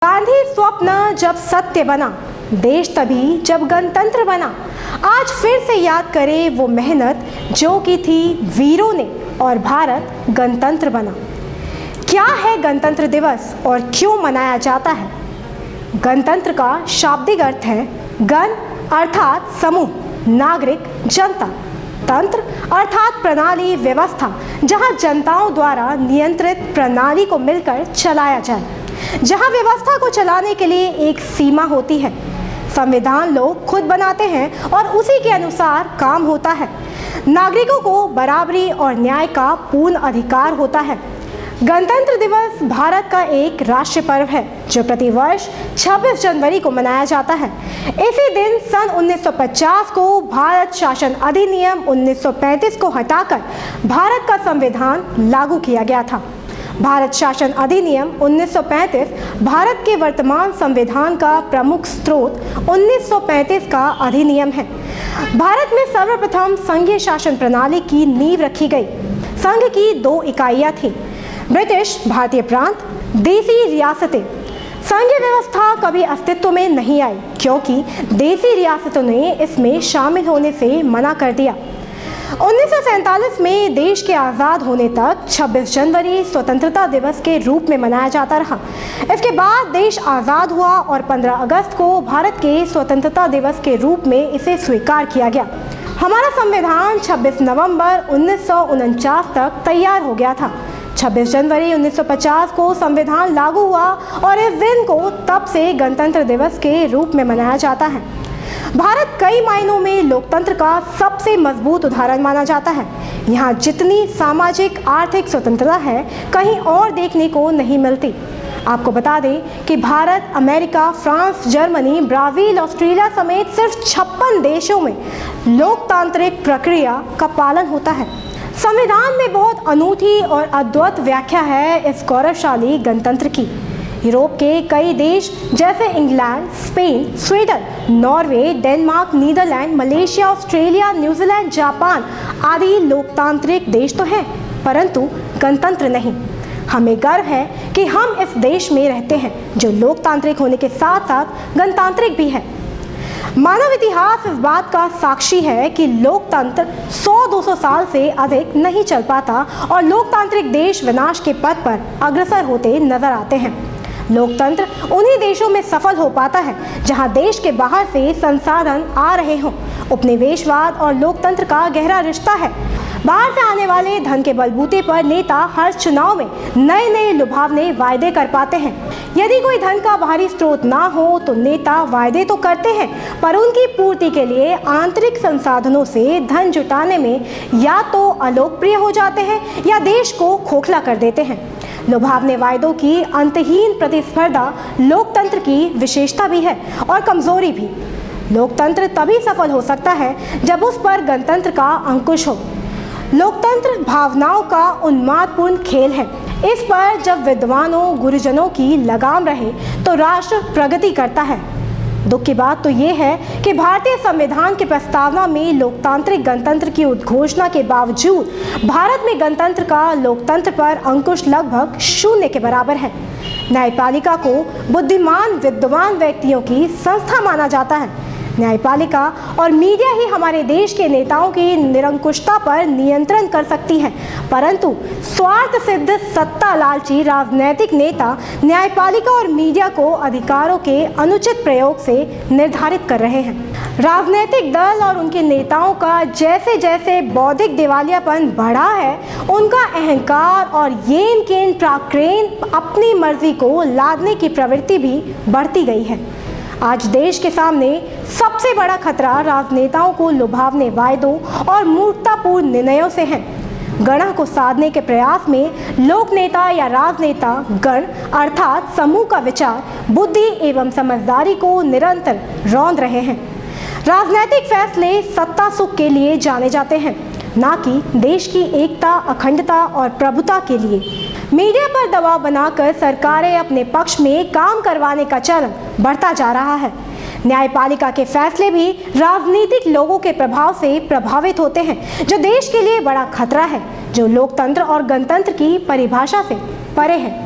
गांधी स्वप्न जब सत्य बना, देश तभी जब गणतंत्र बना। आज फिर से याद करें वो मेहनत जो की थी वीरों ने और भारत गणतंत्र बना। क्या है गणतंत्र दिवस और क्यों मनाया जाता है? गणतंत्र का शाब्दिक अर्थ है गण अर्थात समूह, नागरिक जनता, तंत्र अर्थात प्रणाली व्यवस्था, जहां जनताओं द्वारा नियंत्रित प्रणाली को मिलकर चलाया जाए, जहां व्यवस्था को चलाने के लिए एक सीमा होती है। संविधान लोग खुद बनाते हैं और उसी के अनुसार काम होता है। नागरिकों को बराबरी और न्याय का पूर्ण अधिकार होता है। गणतंत्र दिवस भारत का एक राष्ट्रीय पर्व है जो प्रतिवर्ष 26 जनवरी को मनाया जाता है। इसी दिन सन 1950 को भारत शासन अधिनियम 1935 को हटाकर भारत का संविधान लागू किया गया था। भारत शासन अधिनियम 1935 भारत के वर्तमान संविधान का प्रमुख स्रोत 1935 का अधिनियम है। भारत में सर्वप्रथम संघीय शासन प्रणाली की नींव रखी गई। संघ की दो इकाइयां थी, ब्रिटिश भारतीय प्रांत, देसी रियासतें। संघीय व्यवस्था कभी अस्तित्व में नहीं आई क्योंकि देसी रियासतों ने इसमें शामिल होने से मना कर दिया। 1947 में देश के आज़ाद होने तक 26 जनवरी स्वतंत्रता दिवस के रूप में मनाया जाता रहा। इसके बाद देश आज़ाद हुआ और 15 अगस्त को भारत के स्वतंत्रता दिवस के रूप में इसे स्वीकार किया गया। हमारा संविधान 26 नवंबर 1949 तक तैयार हो गया था। 26 जनवरी 1950 को संविधान लागू हुआ और इस दिन को तब से गणतंत्र दिवस के रूप में मनाया जाता है। भारत कई मायनों में लोकतंत्र का सबसे मजबूत उदाहरण माना जाता है। यहाँ जितनी सामाजिक आर्थिक स्वतंत्रता है कहीं और देखने को नहीं मिलती। आपको बता दें कि Bharat, America, France, Germany, Brazil, Australia समेत सिर्फ 56 देशों में लोकतांत्रिक प्रक्रिया का पालन होता है। संविधान में बहुत अनूठी और अद्भुत व्याख्या है इस गौरवशाली गणतंत्र की। यूरोप के कई देश जैसे England, Spain, Sweden, Norway, Denmark, Netherlands, Malaysia, Australia, New Zealand, Japan आदि लोकतांत्रिक देश तो हैं, परंतु गणतंत्र नहीं। हमें गर्व है कि हम इस देश में रहते हैं जो लोकतांत्रिक होने के साथ साथ गणतांत्रिक भी है। मानव इतिहास इस बात का साक्षी है कि लोकतंत्र 100-200 साल से अधिक नहीं चल पाता और लोकतांत्रिक देश विनाश के पथ पर अग्रसर होते नजर आते हैं। लोकतंत्र उन्हीं देशों में सफल हो पाता है जहां देश के बाहर से संसाधन आ रहे हों। उपनिवेशवाद और लोकतंत्र का गहरा रिश्ता है। बाहर से आने वाले धन के बलबूते पर नेता हर चुनाव में नए नए लुभावने वायदे कर पाते हैं। यदि कोई धन का बाहरी स्रोत ना हो तो नेता वायदे तो करते हैं, पर उनकी पूर्ति के लिए आंतरिक संसाधनों से धन जुटाने में या तो अलोकप्रिय हो जाते हैं या देश को खोखला कर देते हैं। लुभावने वायदों की अंतहीन प्रतिस्पर्धा लोकतंत्र की विशेषता भी है और कमजोरी भी। लोकतंत्र तभी सफल हो सकता है जब उस पर गणतंत्र का अंकुश हो। लोकतंत्र भावनाओं का उन्मादपूर्ण खेल है। इस पर जब विद्वानों, गुरुजनों की लगाम रहे तो राष्ट्र प्रगति करता है। दुख की बात तो ये है कि भारतीय संविधान की प्रस्तावना में लोकतांत्रिक गणतंत्र की उद्घोषणा के बावजूद भारत में गणतंत्र का लोकतंत्र पर अंकुश लगभग 0 के बराबर है। न्यायपालिका को बुद्धिमान विद्वान व्यक्तियों की संस्था माना जाता है। न्यायपालिका और मीडिया ही हमारे देश के नेताओं की निरंकुशता पर नियंत्रण कर सकती है, परंतु स्वार्थ सिद्ध सत्ता लालची राजनीतिक नेता न्यायपालिका और मीडिया को अधिकारों के अनुचित प्रयोग से निर्धारित कर रहे हैं। राजनीतिक दल और उनके नेताओं का जैसे जैसे बौद्धिक दिवालियापन बढ़ा है, उनका अहंकार और येन केन प्राक्रेन अपनी मर्जी को लादने की प्रवृत्ति भी बढ़ती गई है। आज देश के सामने सबसे बड़ा खतरा राजनेताओं को लुभावने वायदों और मूर्खतापूर्ण निर्णयों से है। गणः को साधने के प्रयास में लोक नेता या राजनेता गण अर्थात समूह का विचार, बुद्धि एवं समझदारी को निरंतर रौंद रहे हैं। राजनीतिक फैसले सत्ता सुख के लिए जाने जाते हैं, ना कि देश की एकता, अखंडता और प्रभुता के लिए। मीडिया पर दबाव बनाकर सरकारें अपने पक्ष में काम करवाने का चलन बढ़ता जा रहा है। न्यायपालिका के फैसले भी राजनीतिक लोगों के प्रभाव से प्रभावित होते हैं, जो देश के लिए बड़ा खतरा है, जो लोकतंत्र और गणतंत्र की परिभाषा से परे है।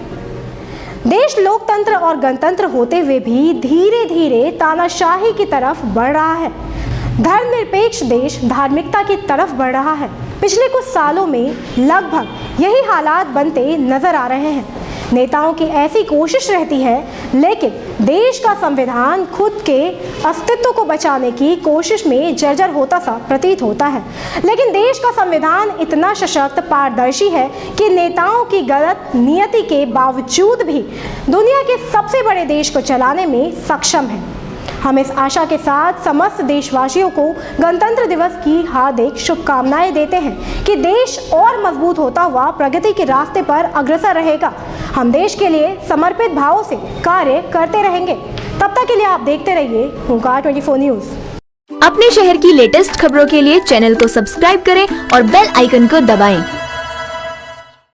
देश लोकतंत्र और गणतंत्र होते हुए भी धीरे धीरे तानाशाही की तरफ बढ़ रहा है। धर्मनिरपेक्ष देश धार्मिकता की तरफ बढ़ रहा है। पिछले कुछ सालों में लगभग यही हालात बनते नजर आ रहे हैं। नेताओं की ऐसी कोशिश रहती है, लेकिन देश का संविधान खुद के अस्तित्व को बचाने की कोशिश में जर्जर होता सा प्रतीत होता है। लेकिन देश का संविधान इतना सशक्त, पारदर्शी है कि नेताओं की गलत नियति के बावजूद भी दुनिया के सबसे बड़े देश को चलाने में सक्षम है। हम इस आशा के साथ समस्त देशवासियों को गणतंत्र दिवस की हार्दिक शुभकामनाएं देते हैं कि देश और मजबूत होता हुआ प्रगति के रास्ते पर अग्रसर रहेगा। हम देश के लिए समर्पित भावों से कार्य करते रहेंगे। तब तक के लिए आप देखते रहिए हुंकार 24 न्यूज। अपने शहर की लेटेस्ट खबरों के लिए चैनल को सब्सक्राइब करें और बेल आइकन को दबाएं।